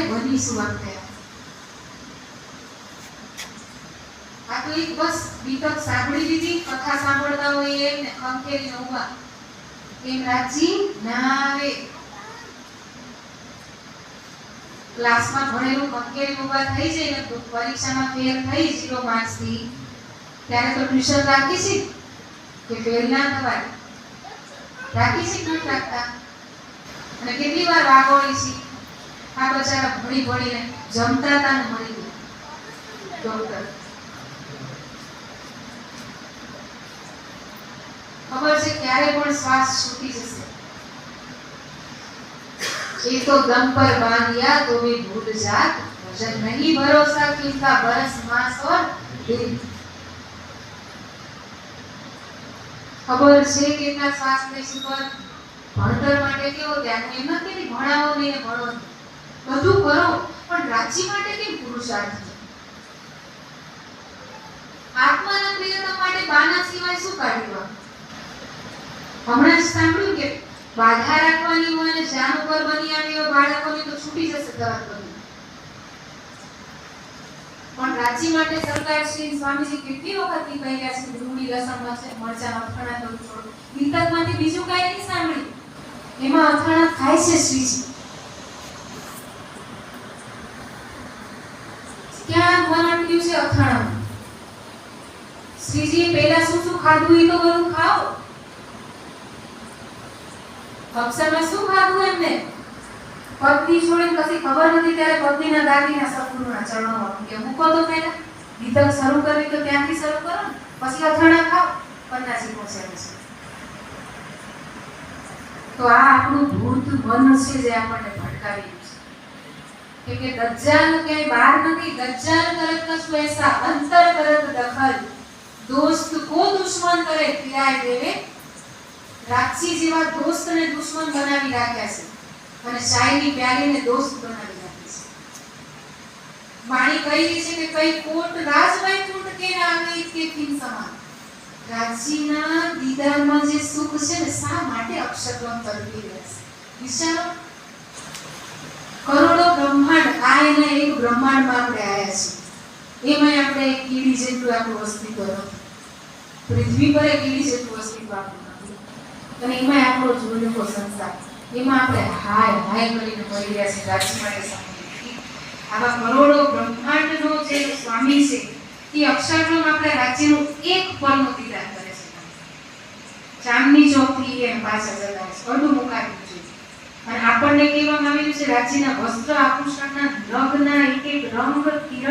બનીશું આપણે. આ તો એક બસ બીતક સાંભળી લીધી, કથા સાંભળતા હોય એમને ખંખેરીને ઊભા એમ રાજી ના આવે. ક્લાસમાં ભણેલું ખંખેરી ઊભા થઈ જાય ને તો પરીક્ષામાં ફેલ થઈ 0 માર્ક્સથી ત્યારે તો ટ્યુશન રાખી છે કે ફેલ ના થવાય? રાખી છે કે નથી રાખતા? અને કેટલી વાર વાગોળી છે. આ બચારા ભણી ભણીને જમતા હતા ને મરી ગયા ડોક્ટર. ખબર છે ક્યારે પણ શ્વાસ છૂટી જશે. એ તો દમ પર બાંધિયા તો भी भूल जात, वजन नहीं भरोसा किनका बरस मास और दिन. ખબર છે કેટલા શ્વાસ લેશું પર ભણતર માટે કેવો ધ્યાન. એમ નથી કે ભણાવો નહીં ને ભણો, બધું કરો, પણ રાજ્ય માટે કેમ પુરુષાર્થ છે? આત્માના પ્રિયતમ માટે બાના સિવાય શું કાઢવા? હમણાં જ સાંભળ્યું કે બાધા રાખવાની હોય ને જાન ઉપર બની આવી હોય બાળકોની તો છૂટી જશે તરત બધી. પણ રાજ્ય માટે સરકાર શ્રી સ્વામીજી કેટલી વખત કહી રહ્યા છે ડુંગળી લસણ મરચાં અથાણા તો છોડો. ગીતકમાંથી બીજું કઈ નહીં સાંભળ્યું. એમાં અથાણા ખાય છે શ્રીજી. ક્યાં મનાવ્યું છે અથાણા? શ્રીજી પહેલા શું શું ખાધું એ તો બધું ખાઓ. અક્ષરમાં શું ખાધું એમને? પત્ની છોડીને કશી ખબર નથી ત્યારે પત્નીના દાગીના સદગુરુના ચરણોમાં મૂકે. મૂકો તો પહેલા ગીતક શરૂ કરવી તો ત્યાંથી શરૂ કરો ને, પછી અથાણા ખાઓ. પન્નાસી પહોંચ્યા છે. તો આ આપણું ભૂત મન છે જે આપણને ભટકાવી છે. કે દજ્જાલ ક્યાંય બહાર નથી. દજ્જાલ કરત કશું એસા અંતર કરત દખલ, દોસ્ત કો દુશ્મન કરે પીરાય દેવે. રાક્ષી જેવા દોસ્તને દુશ્મન બનાવી રાખ્યા છે અને શાયની પ્યારીને દોસ્ત બનાવી રાખી છે. વાણી કહી રહી છે કે કઈ કોટ રાજભાઈ કુંડ કે નામે કે કિન સમાન. રાજીના દીદારમાં જે સુખ છે ને શા માટે અક્ષરવમ તરફી રહેશે? વિચારો. કરોડો બ્રહ્માંડ આ એના એક બ્રહ્માંડમાં આપણે આવ્યા છીએ. એમાં આપણે એક કીડી જેટલું આપણું અસ્તિત્વ નથી. પૃથ્વી પર એક કીડી જેટલું અસ્તિત્વ આપણું નથી. અને એમાં આપણો જોયેલો સંસાર, એમાં આપણે હાય હાય કરીને મરી રહ્યા છે રાજ્ય માટે સમજી. આવા કરોડો બ્રહ્માંડનો જે સ્વામી છે એ અક્ષરબ્રહ્મ આપણા રાજ્યનું એક પળનું દીદાર કરે છે. ચાંદની ચોકથી એમ પાછા જતા છે, બધું મુકાવ્યું છે. અને આપણને કહેવામાં આવેલું છે રાજ્યના વસ્ત્ર આભૂષણના નગના એક એક રંગ કિરણ